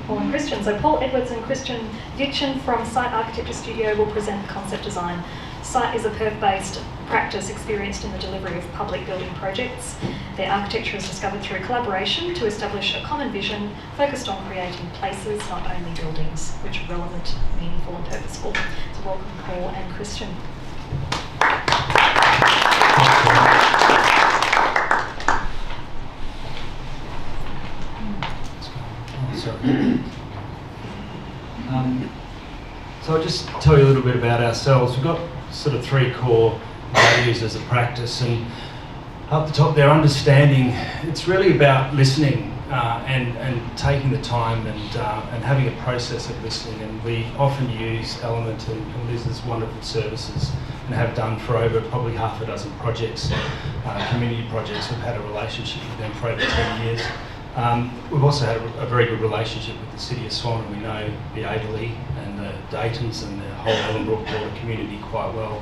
Paul and Christian. So Paul Edwards and Christian Vitchen from Site Architecture Studio will present concept design. Site is a Perth-based practice experienced in the delivery of public building projects. Their architecture is discovered through collaboration to establish a common vision focused on creating places, not only buildings, which are relevant, meaningful and purposeful. So welcome Paul and Christian. So I'll just tell you a little bit about ourselves. We've got sort of three core values as a practice, and up the top there, understanding. It's really about listening and taking the time and having a process of listening. And we often use Element and Liz's wonderful services, and have done for over probably half a dozen projects, community projects. We've had a relationship with them for over 10 years. We've also had a very good relationship with the City of Swan, and we know the Adderley and the Daytons and the whole Ellenbrook community quite well.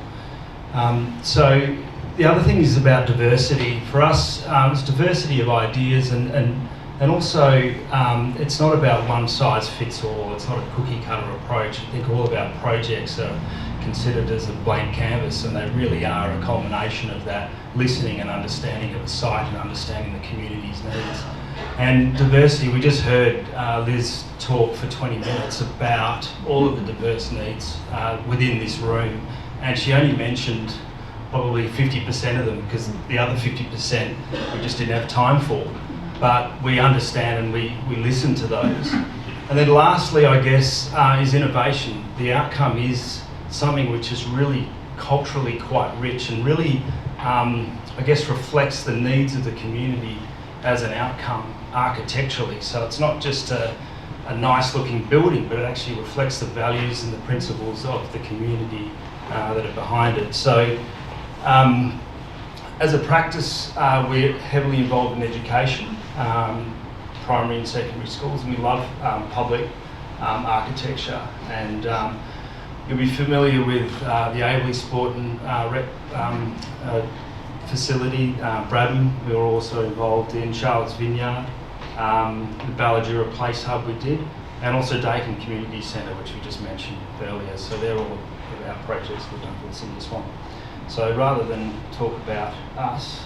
So the other thing is about diversity. For us, it's diversity of ideas, and also it's not about one size fits all. It's not a cookie cutter approach. I think all of our projects are considered as a blank canvas, and they really are a culmination of that listening and understanding of the site and understanding the community's needs. And diversity, we just heard Liz talk for 20 minutes about all of the diverse needs within this room, and she only mentioned probably 50% of them, because the other 50% we just didn't have time for. But we understand and we listen to those. And then lastly, I guess, is innovation. The outcome is something which is really culturally quite rich and really, I guess, reflects the needs of the community as an outcome architecturally. So it's not just a nice looking building, but it actually reflects the values and the principles of the community that are behind it. So as a practice, we're heavily involved in education, primary and secondary schools, and we love public architecture. And you'll be familiar with the Abley Sport and facility, Bradman. We were also involved in Charlotte's Vineyard, the Balladura Place Hub we did, and also Dayton Community Centre, which we just mentioned earlier. So they're all of our projects we've done for the City of Swan. So rather than talk about us,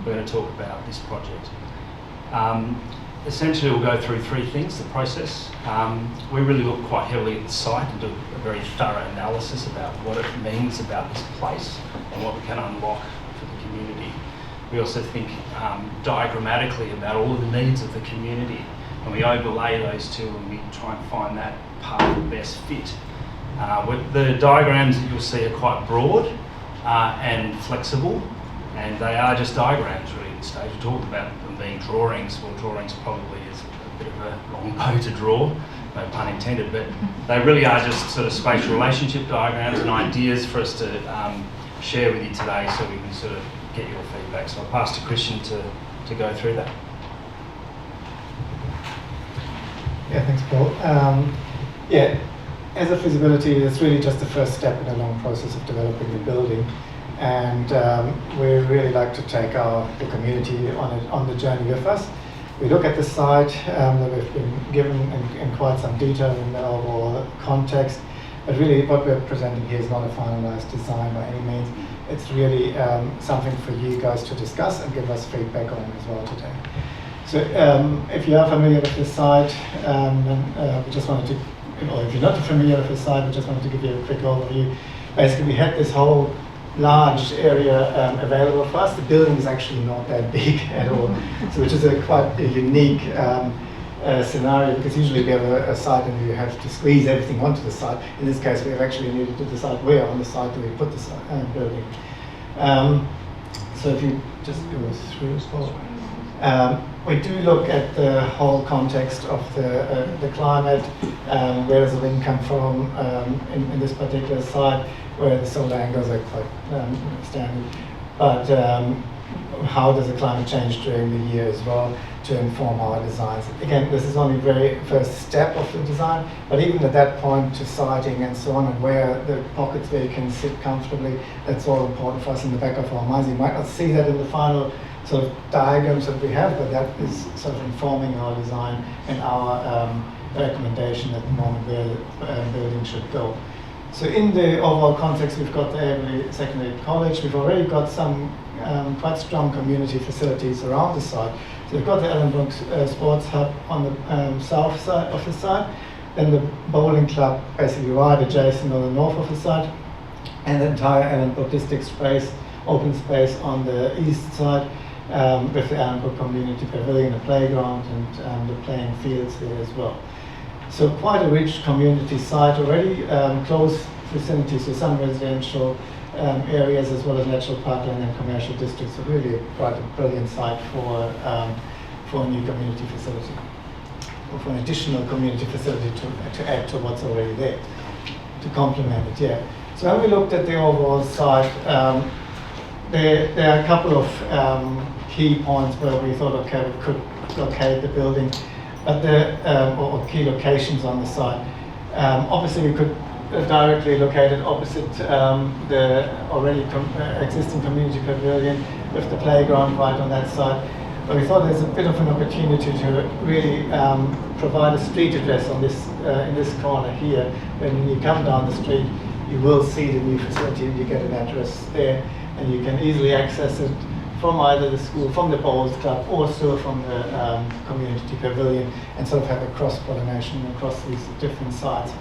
we're going to talk about this project. Essentially, we'll go through three things: the process. We really look quite heavily at the site and do a very thorough analysis about what it means about this place and what we can unlock for the community. We also think diagrammatically about all of the needs of the community, and we overlay those two and we try and find that path of best fit. The diagrams that you'll see are quite broad and flexible, and they are just diagrams really at this stage. We talked about them being drawings. Well, drawings probably is a bit of a long bow to draw, no pun intended, but they really are just sort of spatial relationship diagrams and ideas for us to share with you today, so we can sort of get your feedback. So I'll pass to Christian to go through that. Yeah, thanks, Paul. As a feasibility, it's really just the first step in a long process of developing the building, and we really like to take the community on the journey with us. We look at the site that we've been given in quite some detail in the overall context, but really what we're presenting here is not a finalized design by any means. It's really something for you guys to discuss and give us feedback on as well today. So if you are familiar with this site, we just wanted to, or if you're not familiar with this site, we just wanted to give you a quick overview. Basically, we had this whole large area available for us. The building is actually not that big at all, so which is quite a unique scenario, because usually we have a site and you have to squeeze everything onto the site. In this case, we have actually needed to decide where on the site do we put the building. So if you just go through as well. We do look at the whole context of the climate, where does the wind come from in this particular site, where the solar angles are quite standard, but how does the climate change during the year as well to inform our designs. Again, this is only the very first step of the design, but even at that point to siting and so on, and where the pockets where you can sit comfortably, that's all important for us in the back of our minds. You might not see that in the final sort of diagrams that we have, but that is sort of informing our design and our recommendation at the moment where the building should go. So in the overall context, we've got the Ellenbrook Secondary College. We've already got some quite strong community facilities around the site. So we've got the Ellenbrook Sports Hub on the south side of the site, then the bowling club basically right adjacent on the north of the site, and the entire Ellenbrook district space, open space on the east side, with the Ellenbrook Community Pavilion, a playground, and the playing fields there as well. So quite a rich community site already, close vicinities to some residential areas as well as natural parkland and commercial districts. So really quite a brilliant site for a new community facility, or for an additional community facility to add to what's already there, to complement it, yeah. So when we looked at the overall site, there are a couple of key points where we thought, okay, we could locate the building, but or key locations on the site. Obviously, we could directly locate it opposite the already existing community pavilion with the playground right on that side. But we thought there's a bit of an opportunity to really provide a street address on this in this corner here. When you come down the street, you will see the new facility and you get an address there, and you can easily access it from either the school, from the bowls club, or still from the community pavilion, and sort of have a cross-pollination across these different sites.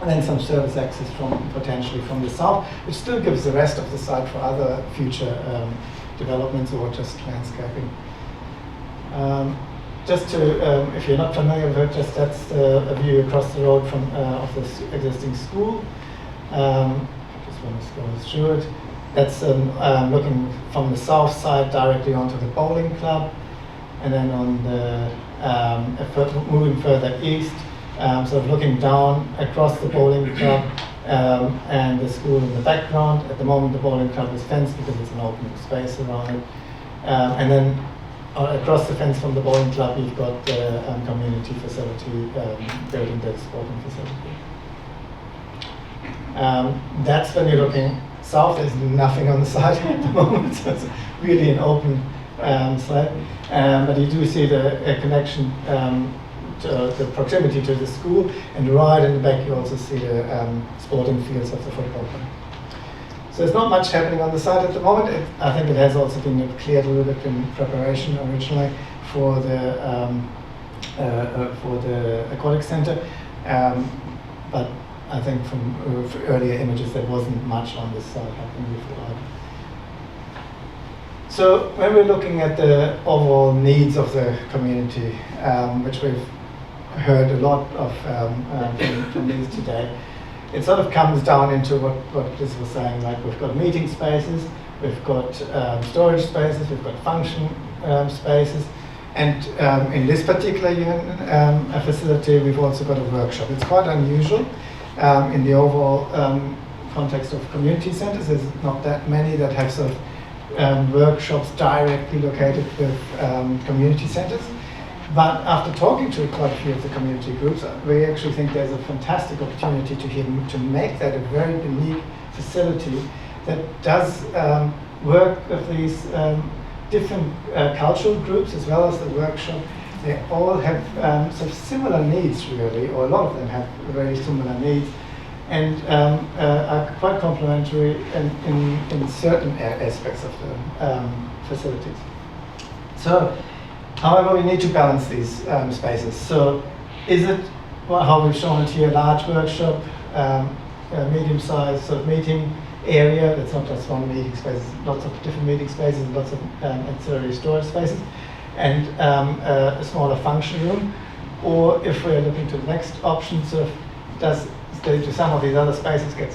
And then some service access potentially from the south, which still gives the rest of the site for other future developments or just landscaping. Just to, if you're not familiar with it, that's a view across the road from of this existing school. Just want to scroll through it. That's looking from the south side directly onto the bowling club, and then on the moving further east, sort of looking down across the bowling club and the school in the background. At the moment, the bowling club is fenced because it's an open space around it, and then across the fence from the bowling club, you've got the community facility building, the sporting facility. That's when you're looking south. There's nothing on the site at the moment, so it's really an open site. But you do see the connection to the proximity to the school, and right in the back you also see the sporting fields of the football club. So there's not much happening on the site at the moment. I think it has also been cleared a little bit in preparation originally for the aquatic centre, but I think from earlier images there wasn't much on this site happening before. So when we're looking at the overall needs of the community, which we've heard a lot of from these today, it sort of comes down into what Liz was saying, like we've got meeting spaces, we've got storage spaces, we've got function spaces, and in this particular facility we've also got a workshop. It's quite unusual in the overall context of community centres. There's not that many that have sort of workshops directly located with community centres. But after talking to quite a few of the community groups, we actually think there's a fantastic opportunity to make that a very unique facility that does work with these different cultural groups as well as the workshop. They all have sort of similar needs, really, or a lot of them have very similar needs, and are quite complementary in certain aspects of the facilities. So, however, we need to balance these spaces. So, is it, how we've shown it here, large workshop, medium-sized sort of meeting area? That's not just one meeting space, lots of different meeting spaces, lots of ancillary storage spaces, and a smaller function room. Or if we're looking to the next option, sort of do some of these other spaces get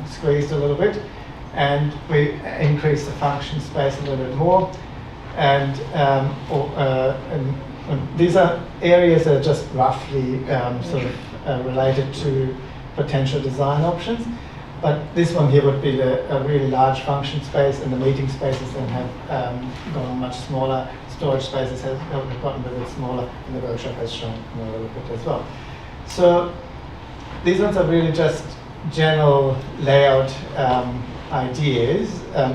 squeezed a little bit, and we increase the function space a little bit more. And these are areas that are just roughly sort of related to potential design options. But this one here would be a really large function space, and the meeting spaces then have gone much smaller. Storage spaces have gotten a bit smaller, and the workshop has shrunk a little bit as well. So these ones are really just general layout ideas,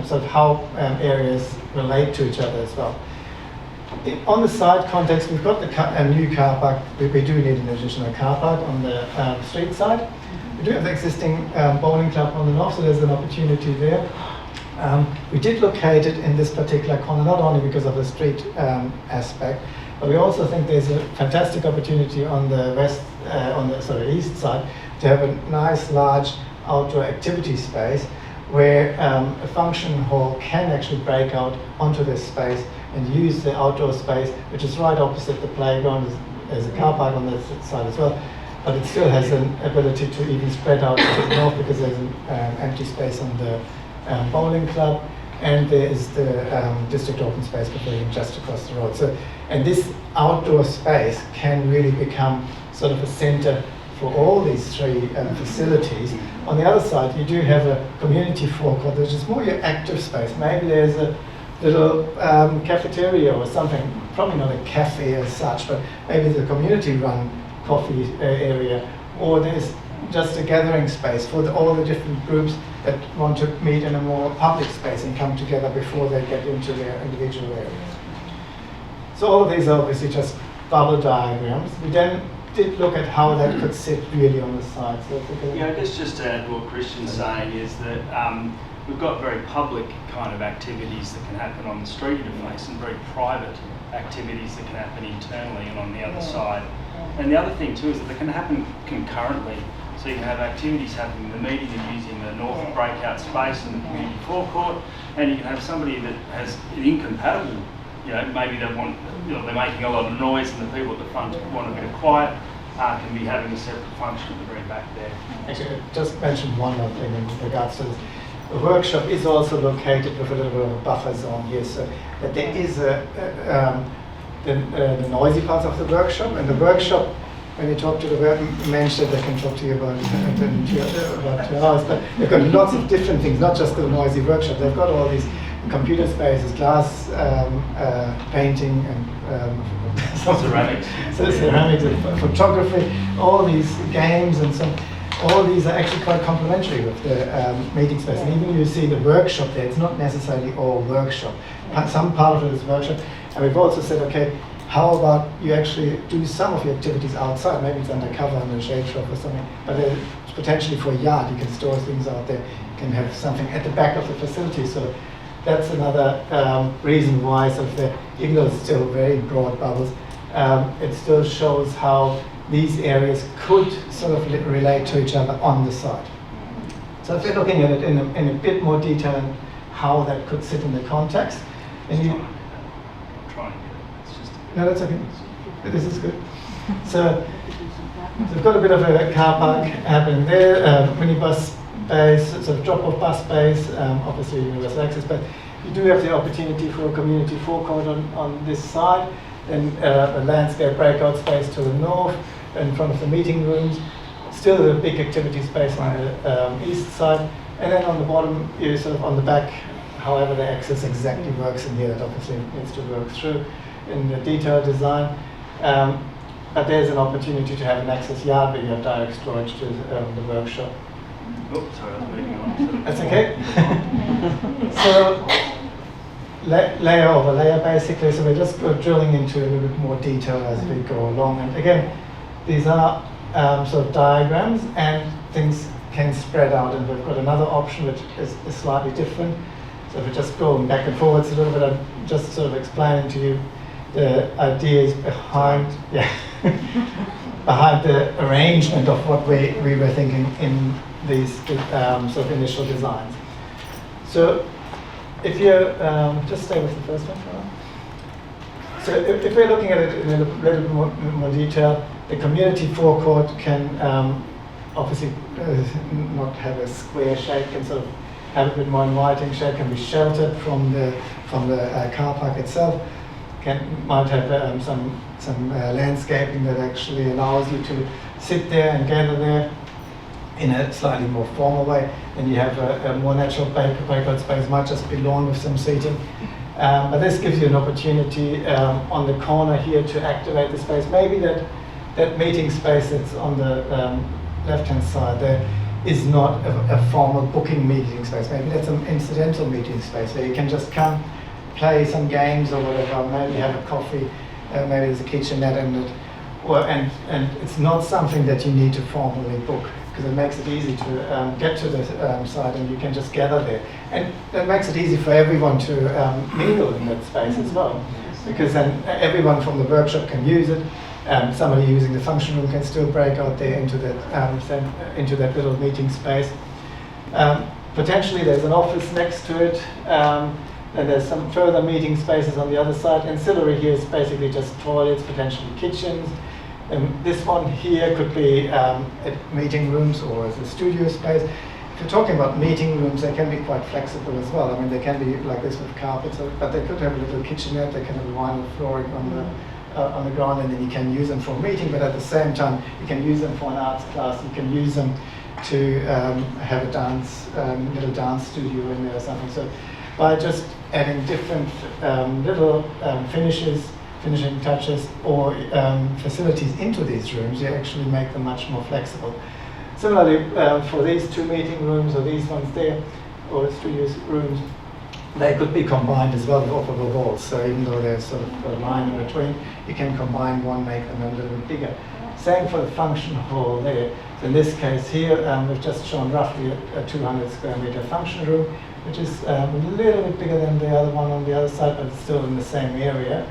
sort of how areas relate to each other as well. On the site context, we've got a new car park. We do need an additional car park on the street side. We do have the existing bowling club on the north, so there's an opportunity there. We did locate it in this particular corner, not only because of the street aspect, but we also think there's a fantastic opportunity on the east side to have a nice large outdoor activity space where a function hall can actually break out onto this space and use the outdoor space, which is right opposite the playground. There's a car park on this side as well, but it still has an ability to even spread out to the north because there's an empty space on the bowling club, and there is the district open space pavilion just across the road. So, and this outdoor space can really become sort of a center for all these three facilities. On the other side, you do have a community forecourt, which is more your active space. Maybe there's a little cafeteria or something, probably not a cafe as such, but maybe the community-run coffee area, or there's just a gathering space for all the different groups that want to meet in a more public space and come together before they get into their individual areas. So all of these are obviously just bubble diagrams. We then did look at how that could sit really on the side. So yeah, I guess just to add to what Christian's saying is that we've got very public kind of activities that can happen on the street interface and very private activities that can happen internally and on the other side. And the other thing too is that they can happen concurrently. So you can have activities happening in the meeting and using the north breakout space and the community forecourt, and you can have somebody that has an incompatible, maybe they want, they're making a lot of noise and the people at the front want a bit of quiet, can be having a separate function at the very back there. Actually, I just mentioned one more thing in regards to this. The workshop is also located with a little bit of a buffer zone here, so that there is the noisy parts of the workshop, and the workshop, when you talk to the mentioned, they can talk to you about 2 hours, but they've got lots of different things, not just the noisy workshop. They've got all these computer spaces, glass painting, and ceramics. Ceramics and photography, all these games and some. All these are actually quite complementary with the meeting space. And even you see the workshop there, it's not necessarily all workshop. Some part of it is workshop. And we've also said, okay, how about you actually do some of your activities outside? Maybe it's undercover in a shade shop or something. But potentially for a yard, you can store things out there. You can have something at the back of the facility. So that's another reason why, even though it's still very broad bubbles, it still shows how these areas could sort of relate to each other on the side. So if you're looking at it in a bit more detail and how that could sit in the context, and you no, that's okay. This is good. So we've got a bit of a car park happening there, minibus space, sort of drop-off bus space, obviously universal access, but you do have the opportunity for a community forecourt on this side, and a landscape breakout space to the north in front of the meeting rooms. Still a big activity space on the east side, and then on the bottom, you sort of on the back, however the access exactly works in here, that obviously needs to work through in the detailed design. But there's an opportunity to have an access yard where you have direct storage to the workshop. Oh, sorry, I was moving on. That's okay. So, layer over layer basically, so we're just drilling into a little bit more detail as we go along. And again, these are sort of diagrams, and things can spread out, and we've got another option which is slightly different. So if we're just going back and forwards a little bit, I'm just sort of explaining to you the ideas behind, behind the arrangement of what we were thinking in these sort of initial designs. So if you just stay with the first one for now. So if we're looking at it in a little bit more detail, the community forecourt can obviously not have a square shape, can sort of have a bit more inviting shape, can be sheltered from the car park itself. Might have some landscaping that actually allows you to sit there and gather there in a slightly more formal way. And you have a more natural breakout space, might just be lawn with some seating. But this gives you an opportunity on the corner here to activate the space. Maybe that meeting space that's on the left-hand side there is not a formal booking meeting space. Maybe that's an incidental meeting space where you can just come, play some games or whatever, maybe have a coffee, maybe there's a kitchenette in it, and it's not something that you need to formally book, because it makes it easy to get to the site and you can just gather there. And that makes it easy for everyone to mingle in that space as well, because then everyone from the workshop can use it. Somebody using the function room can still break out there into that little meeting space. Potentially there's an office next to it, and there's some further meeting spaces on the other side. Ancillary here is basically just toilets, potentially kitchens. This one here could be meeting rooms or as a studio space. If you're talking about meeting rooms, they can be quite flexible as well. I mean, they can be like this with carpets, but they could have a little kitchenette, they can have vinyl flooring on the ground, and then you can use them for a meeting, but at the same time, you can use them for an arts class, you can use them to have a dance, little dance studio in there or something. So by just adding different little finishing touches or facilities into these rooms, you actually make them much more flexible. Similarly, for these two meeting rooms or these ones there, or studio rooms, they could be combined as well with operable walls. So even though there's sort of a line in between, you can combine one, make them a little bit bigger. Same for the function hall there. So in this case here, we've just shown roughly a 200 square meter function room, which is a little bit bigger than the other one on the other side, but it's still in the same area.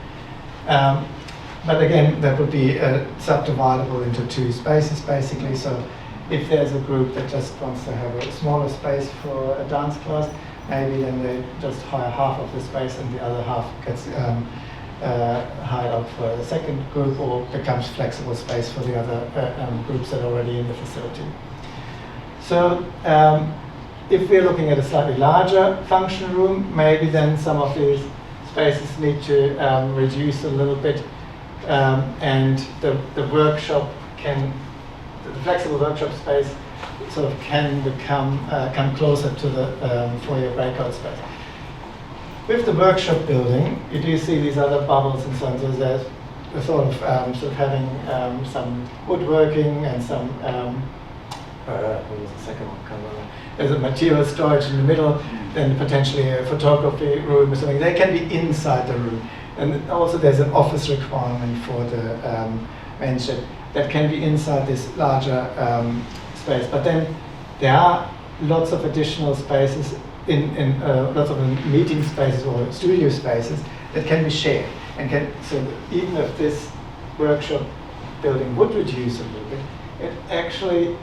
But again, that would be subdividable into two spaces basically. So if there's a group that just wants to have a smaller space for a dance class, maybe then they just hire half of the space and the other half gets hired out for the second group, or becomes flexible space for the other groups that are already in the facility. So if we're looking at a slightly larger function room, maybe then some of these spaces need to reduce a little bit, and the workshop the flexible workshop space sort of can come closer to the foyer breakout space. With the workshop building, you do see these other bubbles and so on. So there's a sort of having some woodworking and some what was the second one? There's a material storage in the middle, then potentially a photography room or something. They can be inside the room, and also there's an office requirement for the men's shed that can be inside this larger space. But then there are lots of additional spaces in lots of meeting spaces or studio spaces that can be shared, and so even if this workshop building would reduce a little bit, it actually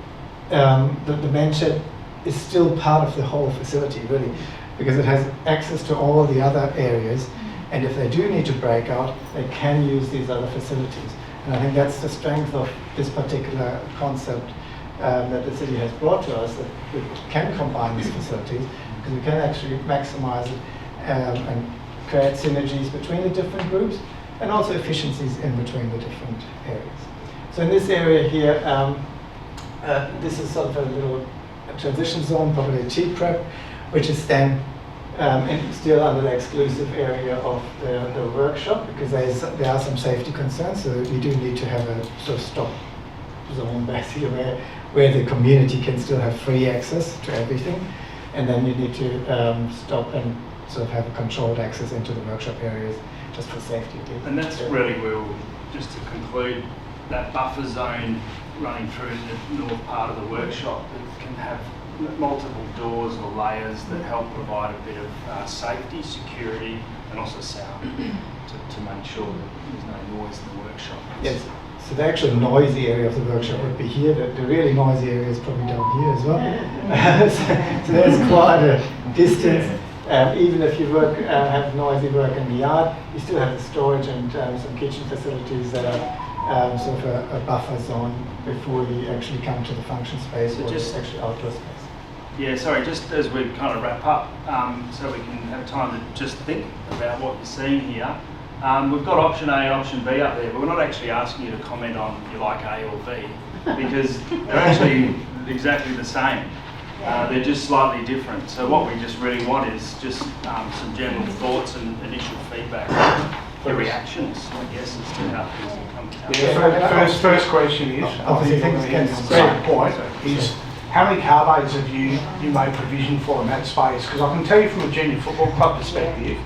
the men's shed is still part of the whole facility really, because it has access to all the other areas, and if they do need to break out, they can use these other facilities. And I think that's the strength of this particular concept that the city has brought to us, that we can combine these facilities, because we can actually maximize it and create synergies between the different groups, and also efficiencies in between the different areas. So in this area here, this is sort of a little transition zone, probably a tea prep, which is then still under the exclusive area of the workshop, because there are some safety concerns, so you do need to have a sort of stop zone basically where the community can still have free access to everything, and then you need to stop and sort of have a controlled access into the workshop areas just for safety. And that's really where just to conclude, that buffer zone running through the north part of the workshop that can have multiple doors or layers that help provide a bit of safety, security, and also sound to make sure that there's no noise in the workshop. Yes. So the actual noisy area of the workshop would be here. The really noisy area is probably down here as well. So there's quite a distance. Even if you have noisy work in the yard, you still have the storage and some kitchen facilities that are sort of a buffer zone before you actually come to the function space, or just actually outdoor space. Yeah, sorry, just as we kind of wrap up, so we can have time to just think about what you're seeing here. We've got option A and option B up there, but we're not actually asking you to comment on you like A or B, because they're actually exactly the same. They're just slightly different. So what we just really want is just some general thoughts and initial feedback, your reactions, I guess, as to how things have come out. Yeah, first question is, obviously things can same point, is how many car bays have you made provision for in that space? Because I can tell you from a junior football club perspective,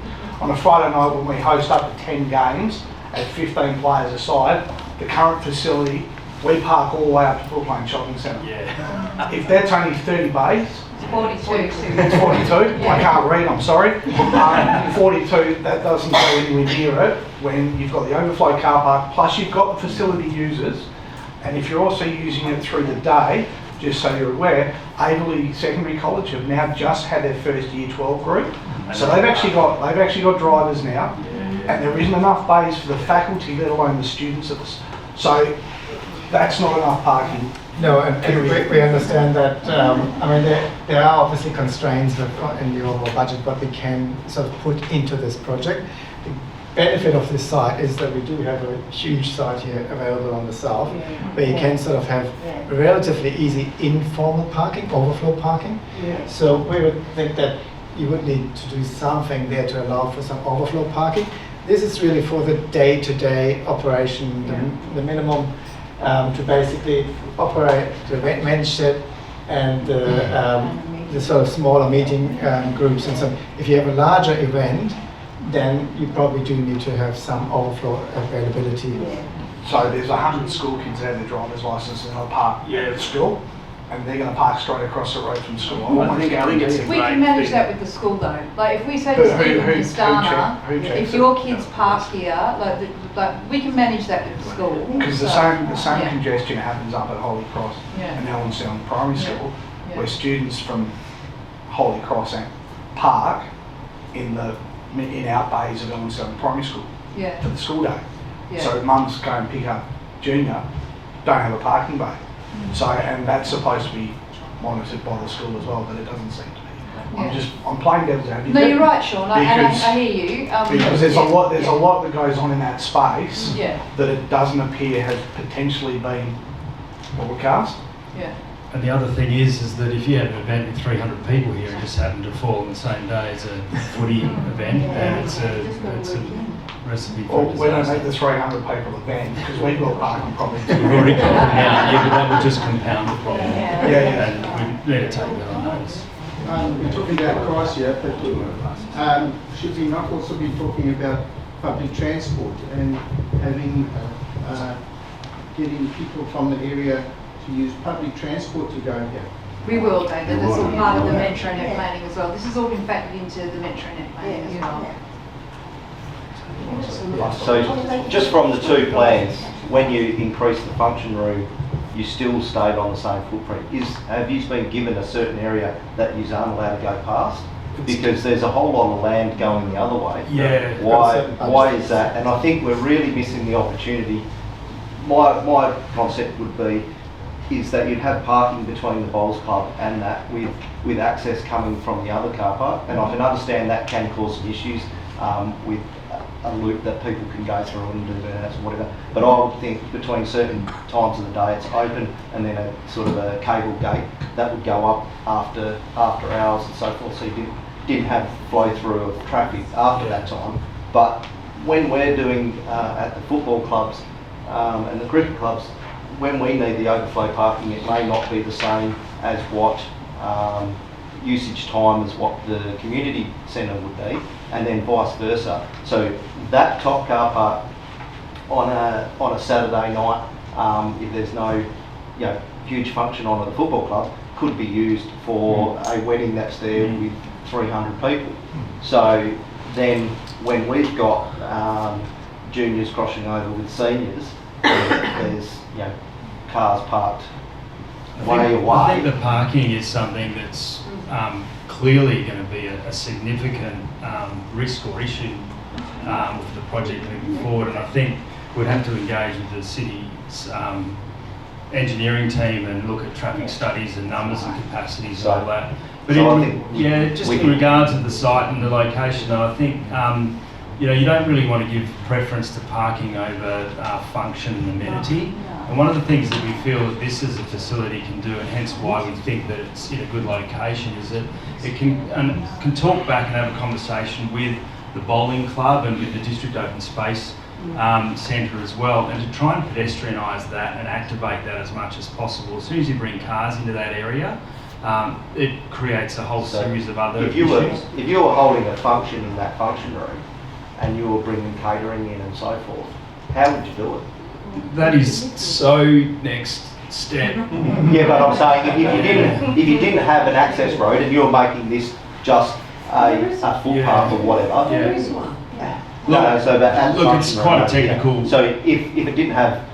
on a Friday night when we host up to 10 games at 15 players a side, the current facility, we park all the way up to Brook Lane Shopping Centre. Yeah. If that's only 30 bays, It's 42. it's 42. I can't read, I'm sorry. 42, that doesn't go anywhere near it when you've got the overflow car park, plus you've got the facility users. And if you're also using it through the day, just so you're aware, Averley Secondary College have now just had their first Year 12 group. So they've actually got drivers now, and there isn't enough bays for the faculty, let alone the students of us. So that's not enough parking. No, and we understand that. I mean, there are obviously constraints in the overall budget, what we can sort of put into this project. The benefit of this site is that we do have a huge site here available on the south, where you can sort of have relatively easy informal parking, overflow parking. So we would think that you would need to do something there to allow for some overflow parking. This is really for the day-to-day operation, the minimum to basically operate the men's shed and the sort of smaller meeting groups and so. If you have a larger event, then you probably do need to have some overflow availability. So there's 100 school kids that have their driver's license and they'll park at school, and they're going to park straight across the road from school. I think it's We can manage that with the school though. Like if we say to Who Stephen and checks Stana, it? if your kids park here, like we can manage that with the school. Because the So, same yeah. congestion happens up at Holy Cross Yeah. and Ellenbrook Primary School, Yeah. where students from Holy Cross park in out bays of Ellenbrook Primary School Yeah. for the school day. Yeah. So mums go and pick up junior, don't have a parking bay. So, and that's supposed to be monitored by the school as well, but it doesn't seem to be. Yeah. I'm playing devil's advocate. No, you're right, Sean. Because- I hear you. Because there's yeah. a lot that goes on in that space Yeah. that it doesn't appear has potentially been broadcast. Yeah. And the other thing is that if you have an event with 300 people here and just happen to fall on the same day as a footy event, then it's a recipe for Well, we don't disaster. make the 300 people event because we've got parking problems. We've already got them now, yeah, but that would just compound the problem. Yeah. And we need to take that on notice. We're talking about price here, but should we not also be talking about public transport and having getting people from the area to use public transport to go here? We will, David. That's all part of the MetroNet planning as well. This has all been factored into the MetroNet planning as well. So just from the two plans, when you increase the function room, you still stayed on the same footprint. Have you been given a certain area that you aren't allowed to go past? Because there's a whole lot of land going the other way. Yeah. Why is that? And I think we're really missing the opportunity. My concept would be is that you'd have parking between the bowls club and that with access coming from the other car park. And I can understand that can cause some issues with a loop that people can go through and do burnouts or whatever. But I would think between certain times of the day it's open and then a sort of a cable gate that would go up after hours and so forth, so you didn't have flow through of traffic after that time. But when we're doing at the football clubs and the cricket clubs, when we need the overflow parking, it may not be the same as what usage time as what the community centre would be, and then vice versa. So that top car park on a Saturday night, if there's no huge function on at the football club, could be used for a wedding that's there with 300 people. So then when we've got juniors crossing over with seniors, there's cars parked way away. I think the parking is something that's clearly going to be a significant risk or issue with the project moving forward, and I think we'd have to engage with the city's engineering team and look at traffic studies and numbers and capacities and all that. But just in regards to the site and the location, I think you don't really want to give preference to parking over function and amenity. And one of the things that we feel that this as a facility can do, and hence why we think that it's in a good location, is that it can talk back and have a conversation with the bowling club and with the district open space centre as well, and to try and pedestrianise that and activate that as much as possible. As soon as you bring cars into that area, it creates a whole So series of other if you were issues. holding a function in that function room and you were bringing catering in and so forth, how would you do it? That is so next step. Yeah, but I'm saying if you didn't have an access road and you were making this just a footpath or whatever. There is one, yeah. No, so that Look, it's quite a technical. So if it didn't have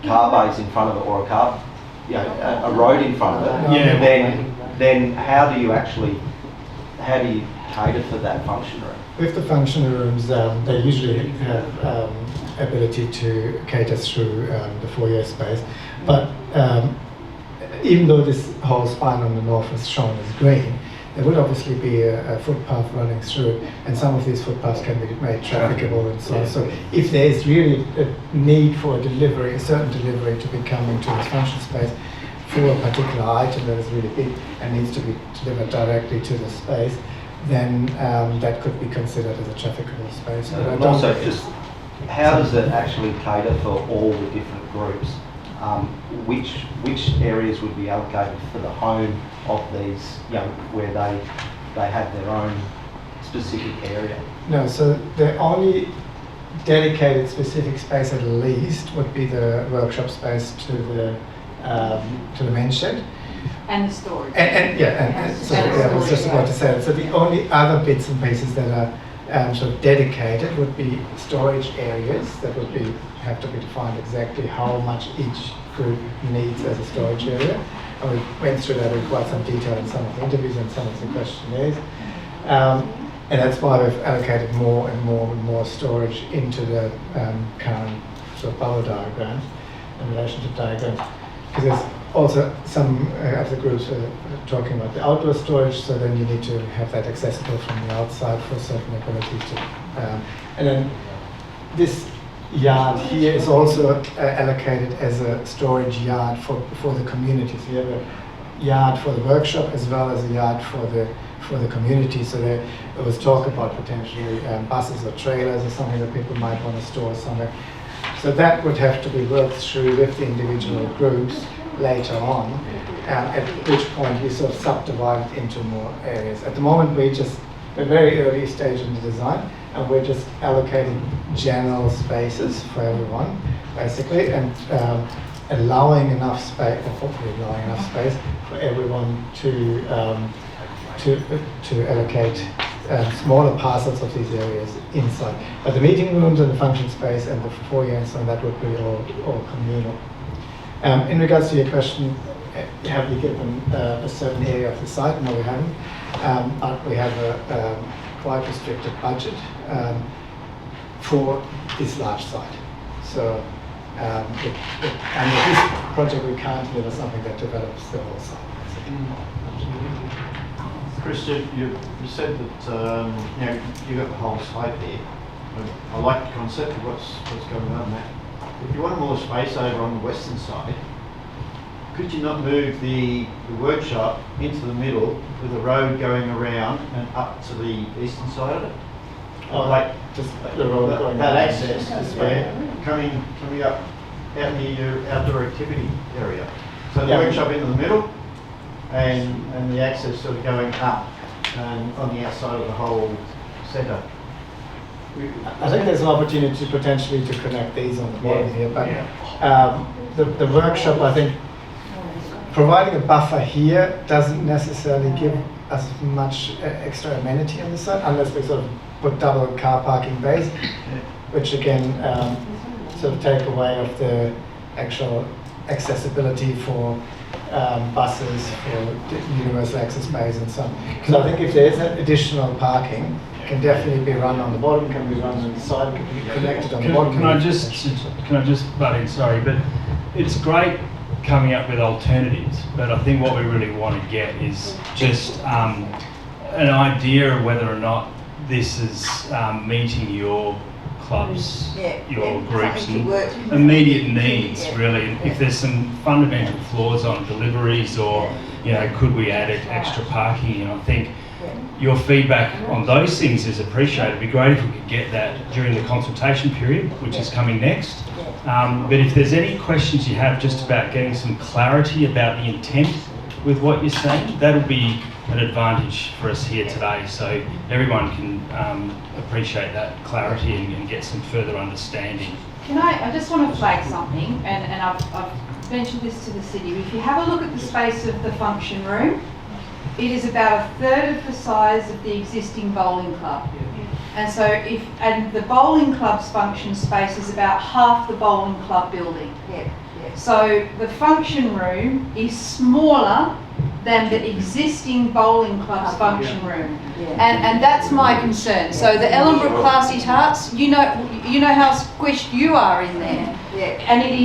car bays in front of it or a road in front of it, Yeah. then how do you cater for that function room? With the function rooms, they usually have ability to cater through the foyer space, but even though this whole spine on the north is shown as green, there would obviously be a footpath running through, and some of these footpaths can be made trafficable and so on. So if there is really a need for a certain delivery to be coming to this function space for a particular item that is really big and needs to be delivered directly to the space, then that could be considered as a trafficable space. But I And don't also, think just how does it actually cater for all the different groups? Which areas would be allocated for the home of these, where they have their own specific area? No, so the only dedicated specific space at least would be the workshop space to the main shed. And the storage. I was just about to say that. So the only other bits and pieces that are sort of dedicated would be storage areas that would have to be defined exactly how much each group needs as a storage area. And we went through that in quite some detail in some of the interviews and some of the questionnaires. And that's why we've allocated more and more storage into the current sort of bubble diagrams and relationship diagrams. Because there's also some of the groups are talking about the outdoor storage, so then you need to have that accessible from the outside for certain abilities to. And then this yard here is also allocated as a storage yard for the community. So you have a yard for the workshop as well as a yard for the community. So there was talk about potentially buses or trailers or something that people might want to store somewhere. So that would have to be worked through with the individual groups later on, at which point we sort of subdivide it into more areas. At the moment we're very early stage in the design, and we're just allocating general spaces for everyone, basically, and allowing enough space, or hopefully allowing enough space for everyone to allocate smaller parcels of these areas inside. But the meeting rooms and the function space and the foyer and so on, that would be all communal. In regards to your question, have we given a certain area of the site? No, we haven't. But we have a quite restricted budget for this large site. So, and with this project, we can't deliver something that develops the whole site. Christian, you said that you got the whole site there. I like the concept of what's going on there. If you want more space over on the western side, could you not move the workshop into the middle with a road going around and up to the eastern side of it? Just the road going that down. access this way, coming up out near your outdoor activity area. So the workshop into the middle, and the access sort of going up and on the outside of the whole centre. I think there's an opportunity potentially to connect these on the bottom here, but the workshop, I think, providing a buffer here doesn't necessarily give us much extra amenity on the site, unless we sort of put double car parking bays, which again sort of take away of the actual accessibility for buses, for universal access bays and so on. So I think if there is additional parking, it can definitely be run on the bottom, can be run on the side, can be connected on the bottom. Can I just butt in? Sorry, but it's great coming up with alternatives, but I think what we really want to get is just an idea of whether or not this is meeting your clubs, your groups, and immediate needs, really. If there's some fundamental flaws on deliveries, or could we add extra parking? And I think your feedback on those things is appreciated. It'd be great if we could get that during the consultation period, which is coming next. But if there's any questions you have just about getting some clarity about the intent with what you're saying. That'll be an advantage for us here today, so everyone can appreciate that clarity and get some further understanding. I just want to flag something, and I've mentioned this to the city. If you have a look at the space of the function room, it is about 1/3 of the size of the existing bowling club. And so and the bowling club's function space is about half the bowling club building. So the function room is smaller than the existing bowling club's function room. And that's my concern. So the Ellenbrook Classy Tarts, you know how squished you are in there. And it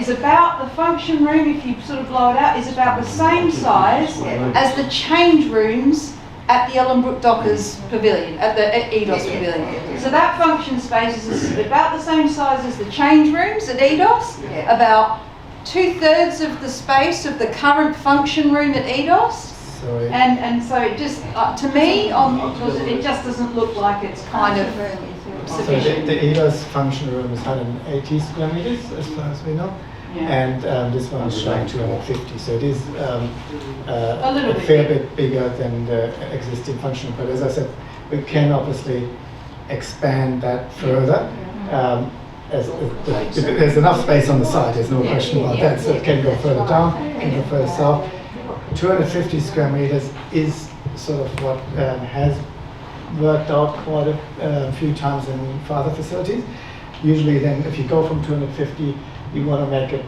is about the function room, if you sort of blow it out, is about the same size as the change rooms at the Ellenbrook Dockers Pavilion, at the EDOS Pavilion. So that function space is about the same size as the change rooms at EDOS, about 2/3 of the space of the current function room at EDOS. And so it just, to me, it just doesn't look like it's kind of sufficient. So the EDOS function room is 180 square meters, as far as we know. And this one is showing 250, so it is a fair bit bigger than the existing function. But as I said, we can obviously expand that further. There's enough space on the side, there's no question about that, so it can go further down, can go further south. 250 square meters is sort of what has worked out quite a few times for other facilities. Usually then, if you go from 250, you want to make a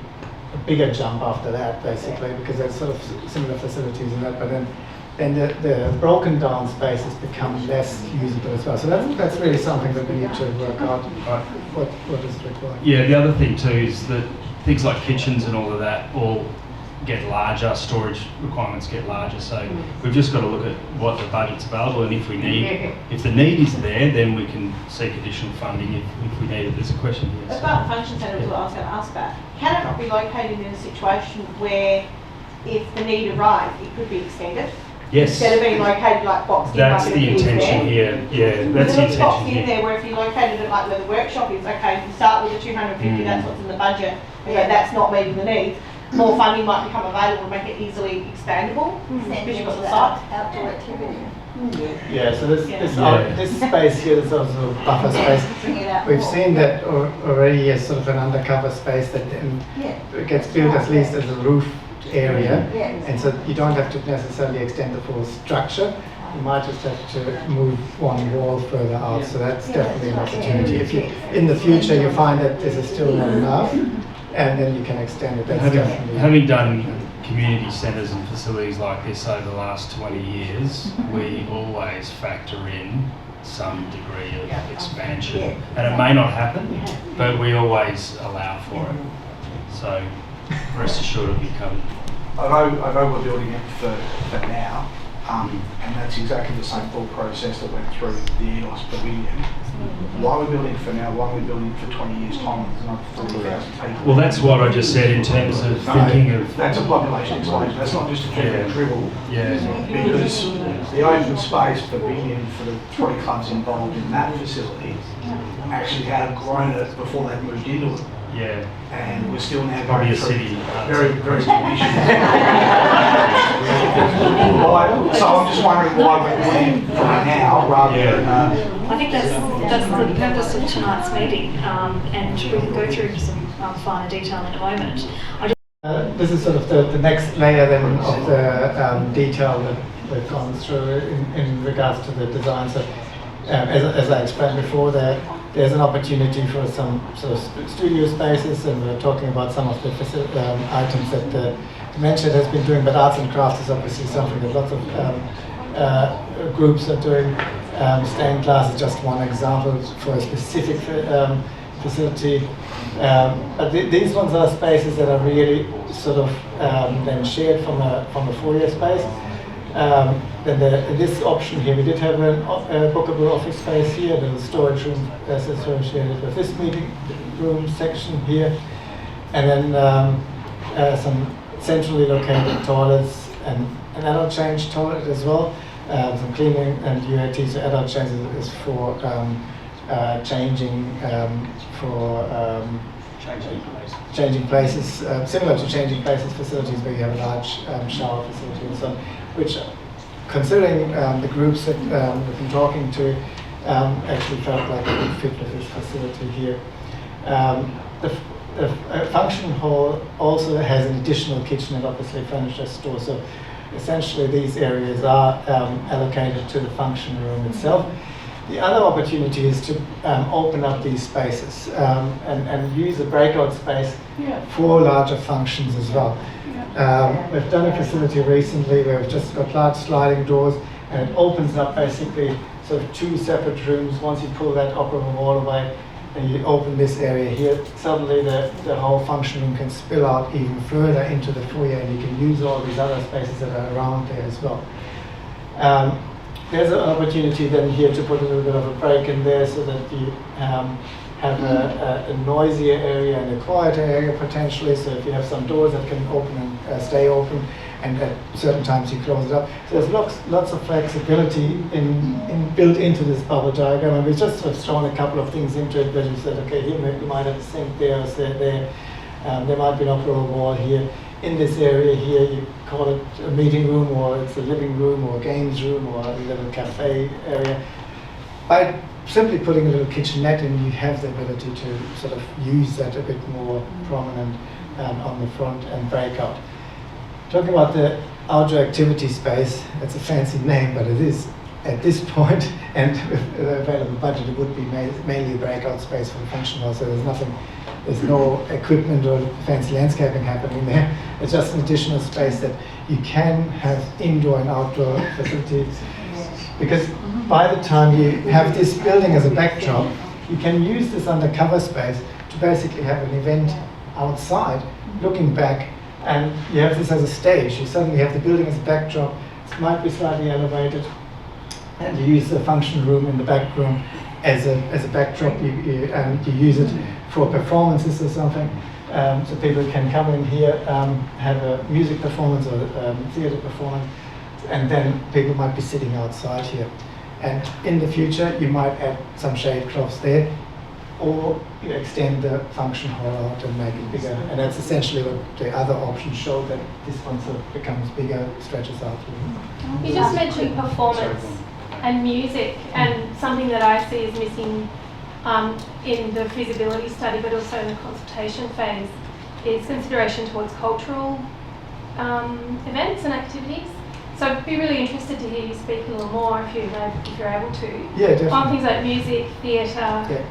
bigger jump after that, basically, because there's sort of similar facilities in that, but then the broken down spaces become less usable as well. So that's really something that we need to work out, what is required. Yeah, the other thing too is that things like kitchens and all of that all get larger, storage requirements get larger, so we've just got to look at what the budget's available, and if the need is there, then we can seek additional funding if we need it. There's a question here. About the function centre is what I was going to ask about. Can it not be located in a situation where if the need arises, it could be extended? Yes. Instead of being located like boxed in. That's the intention here. Yeah, that's the intention boxed in here. there where if you located it like where the workshop is, okay, you start with the 250, that's what's in the budget, okay, that's not meeting the needs. More funding might become available to make it easily expandable because you've got the site. Outdoor activity. Yeah, so this space here is also a buffer space. We've seen that already as sort of an undercover space that then gets built at least as a roof area, and so you don't have to necessarily extend the full structure. You might just have to move one wall further out, so that's definitely an opportunity. If you, in the future, you find that this is still not enough, and then you can extend it. That's having done community centres and facilities like this over the last 20 years, we always factor in some degree of expansion, and it may not happen, but we always allow for it. So rest assured it'll be covered. I know we're building it for now, and that's exactly the same thought process that went through the EDOS Pavilion. Why are we building it for now? Why are we building it for 20 years' time? There's another 40,000 people. Well, that's what I just said in terms of thinking of... That's a population explosion. That's not just a dribble. Yeah. Because the open space pavilion for the 3 clubs involved in that facility actually had grown it before they moved into it. Yeah. And we're still now Probably going a through city. very good issues. So I'm just wondering why we're doing it now rather than... I think that's the purpose of tonight's meeting, and we can go through some finer detail in a moment. This is sort of the next layer then of the detail that we've gone through in regards to the design. So as I explained before, there's an opportunity for some sort of studio spaces, and we're talking about some of the items that the Dementia has been doing, but arts and crafts is obviously something that lots of groups are doing. Stained glass is just one example for a specific facility. But these ones are spaces that are really sort of then shared from a foyer space. Then this option here, we did have a bookable office space here, the storage room that's associated with this meeting room section here, and then some centrally located toilets and an adult change toilet as well. Some cleaning and UAT, so adult change is for changing changing places, similar to changing places facilities where you have a large shower facility and so on, which, considering the groups that we've been talking to, actually felt like a good fit with this facility here. The function hall also has an additional kitchen and obviously furniture store. So essentially these areas are allocated to the function room itself. The other opportunity is to open up these spaces and use the breakout space for larger functions as well. We've done a facility recently where we've just got large sliding doors, and it opens up basically sort of two separate rooms. Once you pull that operable wall away and you open this area here, suddenly the whole function room can spill out even further into the foyer, and you can use all these other spaces that are around there as well. There's an opportunity then here to put a little bit of a break in there so that you have a noisier area and a quieter area potentially. So if you have some doors that can open and stay open, and at certain times you close it up. So there's lots of flexibility built into this bubble diagram, and we just sort of thrown a couple of things into it where you said, okay, here you might have a sink there, or there. There might be an operable wall here. In this area here, you call it a meeting room, or it's a living room, or a games room, or a little cafe area. By simply putting a little kitchenette in, you have the ability to sort of use that a bit more prominent on the front and break out. Talking about the outdoor activity space, it's a fancy name, but it is at this point, and with the available budget, it would be mainly a breakout space for the function hall. So there's no equipment or fancy landscaping happening there. It's just an additional space that you can have indoor and outdoor facilities. Because by the time you have this building as a backdrop, you can use this undercover space to basically have an event outside, looking back, and you have this as a stage. You suddenly have the building as a backdrop. It might be slightly elevated, and you use the function room in the back room as a backdrop, and you use it for performances or something. So people can come in here, have a music performance or theatre performance, and then people might be sitting outside here. And in the future, you might add some shade cloths there, or you extend the function hall out and make it bigger. And that's essentially what the other options show, that this one sort of becomes bigger, stretches out. You just mentioned performance and music, and something that I see is missing in the feasibility study, but also in the consultation phase, is consideration towards cultural events and activities. So I'd be really interested to hear you speak a little more if you're able to. Yeah, definitely. On things like music, theatre,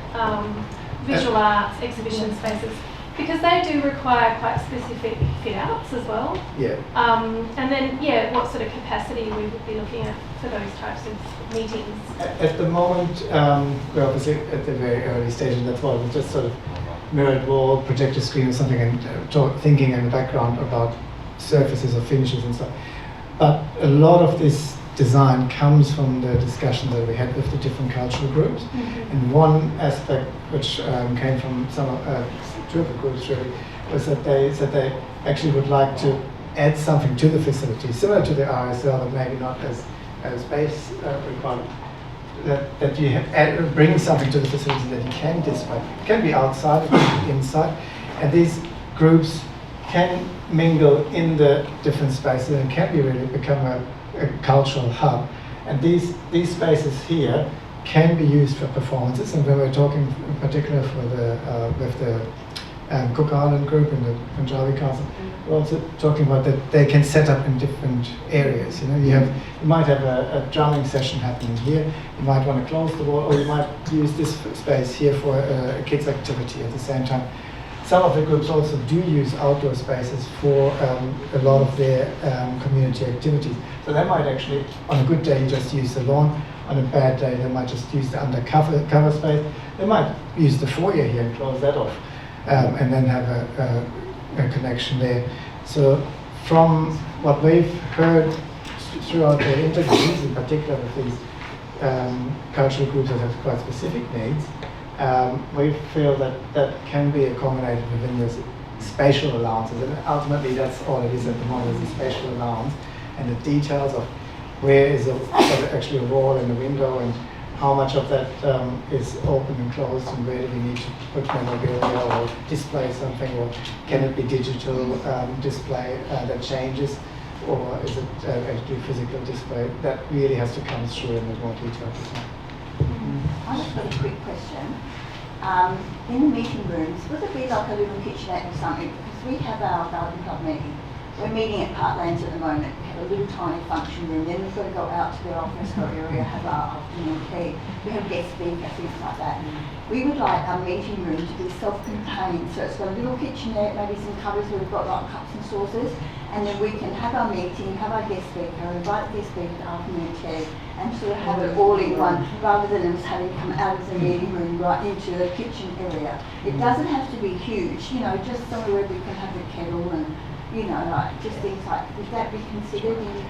visual arts, exhibition spaces, because they do require quite specific fit outs as well. Yeah. And then, what sort of capacity we would be looking at for those types of meetings? At the moment, we're obviously at the very early stage, and that's why we just sort of mirrored wall, projector screen or something, and thinking in the background about surfaces or finishes and stuff. But a lot of this design comes from the discussion that we had with the different cultural groups. Mm-hmm. And one aspect which came from two of the groups really, was that they said they actually would like to add something to the facility, similar to the RSL, but maybe not as space requirement. That you bring something to the facility that you can display. It can be outside, it can be inside, and these groups can mingle in the different spaces and can be really become a cultural hub. And these spaces here can be used for performances. And when we're talking in particular with the Cook Island group in the Punjabi Council, we're also talking about that they can set up in different areas. You might have a drumming session happening here. You might want to close the wall, or you might use this space here for a kids' activity at the same time. Some of the groups also do use outdoor spaces for a lot of their community activities. So they might actually, on a good day, just use the lawn. On a bad day, they might just use the cover space. They might use the foyer here and close that off, and then have a connection there. So from what we've heard throughout the interviews, in particular with these cultural groups that have quite specific needs, we feel that can be accommodated within this spatial allowances, and ultimately that's all it is at the moment, is a spatial allowance, and the details of where is actually a wall and a window and how much of that is open and closed, and where do we need to put memorabilia or display something, or can it be digital display that changes, or is it actually physical display? That really has to come through in more detail. I've just got a quick question. In the meeting rooms, would it be like a little kitchenette or something? Because we have our garden club meeting. We're meeting at Parklands at the moment. We have a little tiny function room. Then we've got to go out to their alfresco area, have our afternoon tea. We have guest speakers, things like that. We would like our meeting room to be self-contained. So it's got a little kitchenette, maybe some cupboards where we've got like cups and saucers. And then we can have our meeting, have our guest speaker, invite the guest speaker to afternoon tea, and sort of have it all in one, rather than us having to come out of the meeting room right into the kitchen area. It doesn't have to be huge, you know, just somewhere where we can have a kettle and, you know, like just things like, would that be considered in?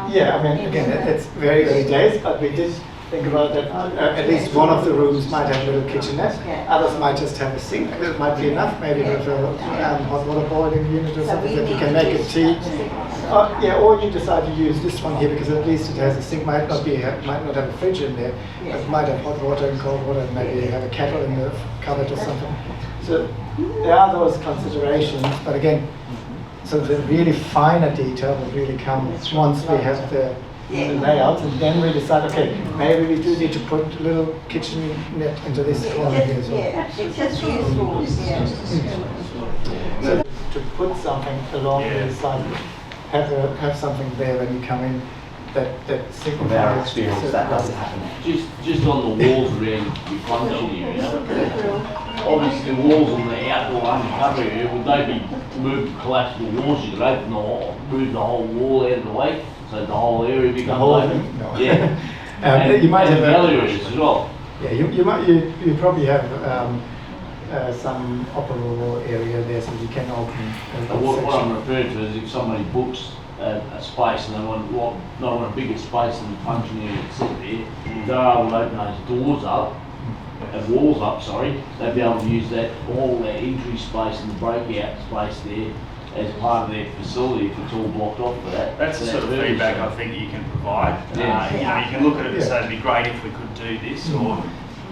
Yeah, I mean, again, it's very early days, but we did think about that. At least one of the rooms might have a little kitchenette. Others might just have a sink. It might be enough, maybe with a hot water boiling unit or something that you can make a tea. Yeah, or you decide to use this one here because at least it has a sink. Might not have a fridge in there, but it might have hot water and cold water, and maybe you have a kettle in the cupboard or something. So there are those considerations, but again, so the really finer detail will really come once we have the layout, and then we decide, okay, maybe we do need to put a little kitchenette into this corner here as well. Yeah, it's just useful. So to put something along the side, have something there when you come in that signifies. From our experience, that doesn't happen. Just on the walls around your function area. Obviously, the walls on the outdoor undercover area, would they be moved, collapsed the walls? You could open the whole, move the whole wall out of the way, so the whole area becomes open. No. Yeah. You might have other areas as well. Yeah, you probably have some operable area there, so you can open. What I'm referring to is if somebody books a space and they want a bigger space than the function area to sit there, they're able to open those doors up, walls up, sorry, they'd be able to use that, all that entry space and the breakout space there as part of their facility if it's all blocked off for that. That's the sort of feedback I think you can provide. Yeah. You can look at it and say it'd be great if we could do this, or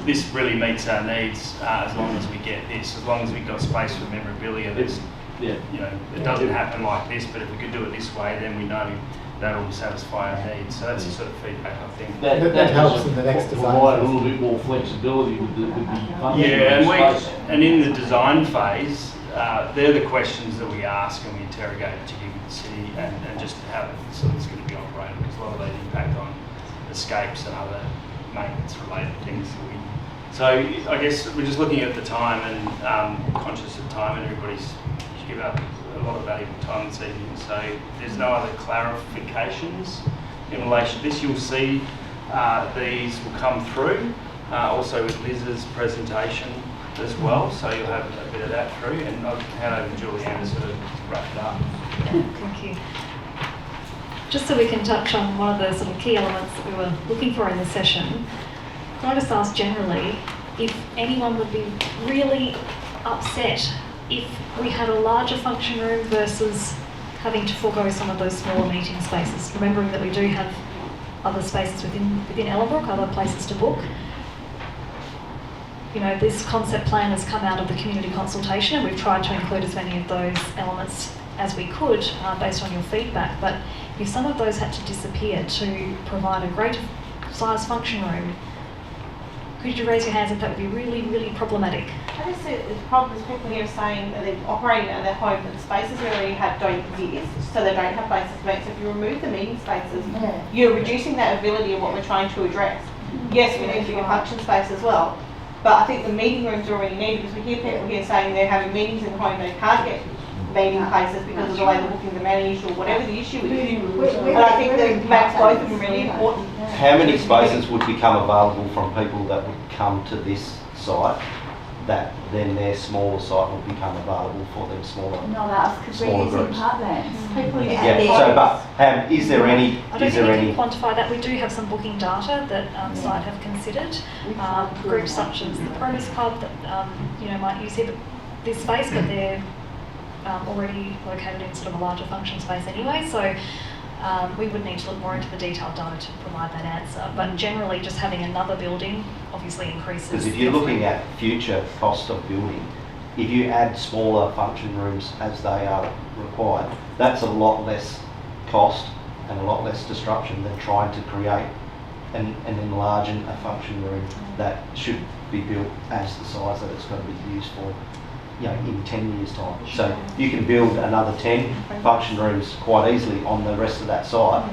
this really meets our needs as long as we get this, as long as we've got space for memorabilia. That's, it doesn't happen like this, but if we could do it this way, then we know that'll satisfy our needs. So that's the sort of feedback I think. That helps in the next design. Provide a little bit more flexibility with the function. And in the design phase, they're the questions that we ask and we interrogate, particularly with the city, and just how the facility's going to be operated, because a lot of those impact on escapes and other maintenance-related things. So I guess we're just looking at the time and conscious of time, and everybody's give up a lot of valuable time this evening. So there's no other clarifications in relation to this. You'll see these will come through, also with Liz's presentation as well, so you'll have a bit of that through, and I'll hand over to Julianne to sort of wrap it up. Thank you. Just so we can touch on one of the sort of key elements that we were looking for in the session, can I just ask generally if anyone would be really upset if we had a larger function room versus having to forego some of those smaller meeting spaces, remembering that we do have other spaces within Ellenbrook, other places to book. You know, this concept plan has come out of the community consultation, and we've tried to include as many of those elements as we could based on your feedback. But if some of those had to disappear to provide a greater size function room, could you raise your hands if that would be really, really problematic? I just see the problem is people here are saying that they're operating out of their home, but the spaces we already have don't exist, so they don't have places to meet. So if you remove the meeting spaces, you're reducing that ability of what we're trying to address. Yes, we need bigger function space as well, but I think the meeting rooms are already needed, because we hear people here saying they're having meetings in home, they can't get meeting places because of the way they're booking the managed or whatever the issue is. And I think that makes both of them really important. How many spaces would become available from people that would come to this site, that then their smaller site would become available for them smaller? Not us, because we're using Parklands. People is there any? I don't think we can quantify that. We do have some booking data that site have considered. Groups such as the Promise Club that might use this space, but they're already located in sort of a larger function space anyway. So We would need to look more into the detailed data to provide that answer, but generally just having another building obviously increases. Because if you're looking at future cost of building, if you add smaller function rooms as they are required, that's a lot less cost and a lot less disruption than trying to create and enlarge a function room that should be built as the size that it's going to be used for, you know, in 10 years' time. So you can build another 10 function rooms quite easily on the rest of that site,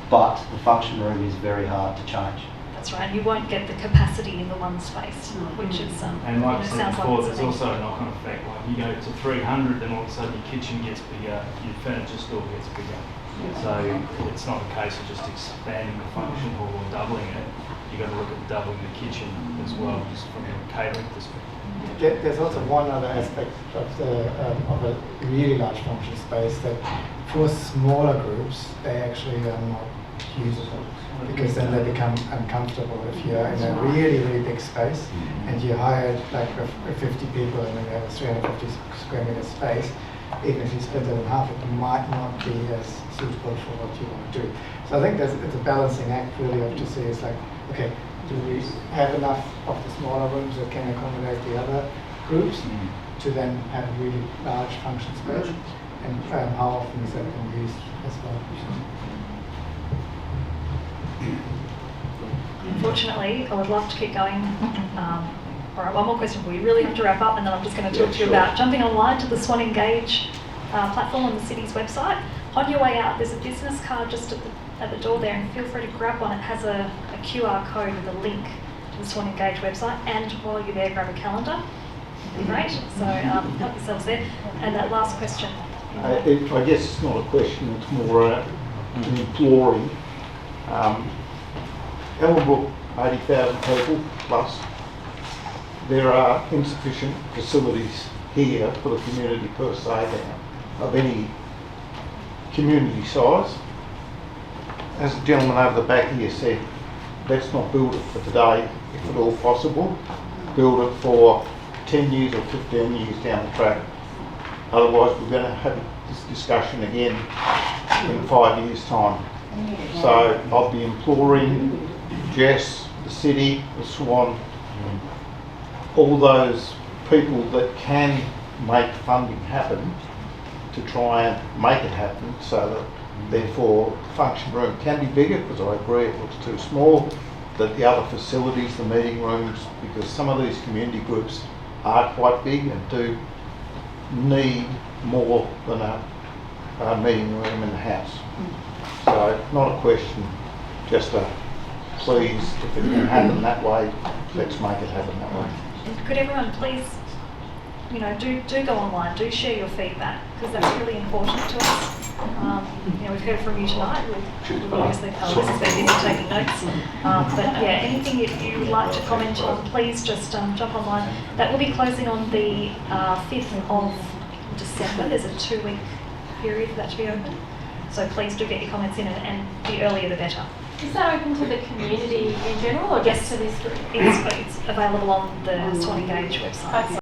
but the function room is very hard to change. That's right, you won't get the capacity in the one space, which is and like I said sounds before, like there's also a knock-on effect. Like you go to 300, then all of a sudden your kitchen gets bigger, your furniture store gets bigger. So it's not a case of just expanding the function hall or doubling it. You've got to look at doubling the kitchen as well, just from a catering perspective. There's also one other aspect of a really large function space that for smaller groups they actually are not usable, because then they become uncomfortable. If you're in a really big space and you hired like 50 people and then you have a 350 square meter space, even if you split it in half, it might not be as suitable for what you want to do. So I think it's a balancing act really of to see, it's like, okay, do we have enough of the smaller rooms that can accommodate the other groups to then have a really large function space, and how often is that being used as well? Unfortunately, I would love to keep going. All right, one more question for you. Really have to wrap up, and then I'm just going to talk to you about jumping online to the Swan Engage platform on the city's website. On your way out, there's a business card just at the door there, and feel free to grab one. It has a QR code with a link to the Swan Engage website, and while you're there, grab a calendar. Great. So help yourselves there. And that last question. I guess it's not a question, it's more an imploring. Ellenbrook, 80,000 people plus. There are insufficient facilities here for the community per se now, of any community size. As the gentleman over the back here said, let's not build it for today, if at all possible. Build it for 10 years or 15 years down the track. Otherwise we're going to have this discussion again in 5 years' time. So I'll be imploring Jess, the city, the Swan, all those people that can make funding happen to try and make it happen, so that therefore the function room can be bigger, because I agree it looks too small, that the other facilities, the meeting rooms, because some of these community groups are quite big and do need more than a meeting room in the house. So not a question, just a please, if it can happen that way, let's make it happen that way. Could everyone please, do go online, do share your feedback, because that's really important to us. We've heard from you tonight. We've obviously Alice has been busy taking notes. But yeah, anything you would like to comment on, please just jump online. That will be closing on the 5th of December. There's a 2-week period for that to be open. So please do get your comments in, and the earlier the better. Is that open to the community in general, or just to this group? It's available on the Swan Engage website. Okay.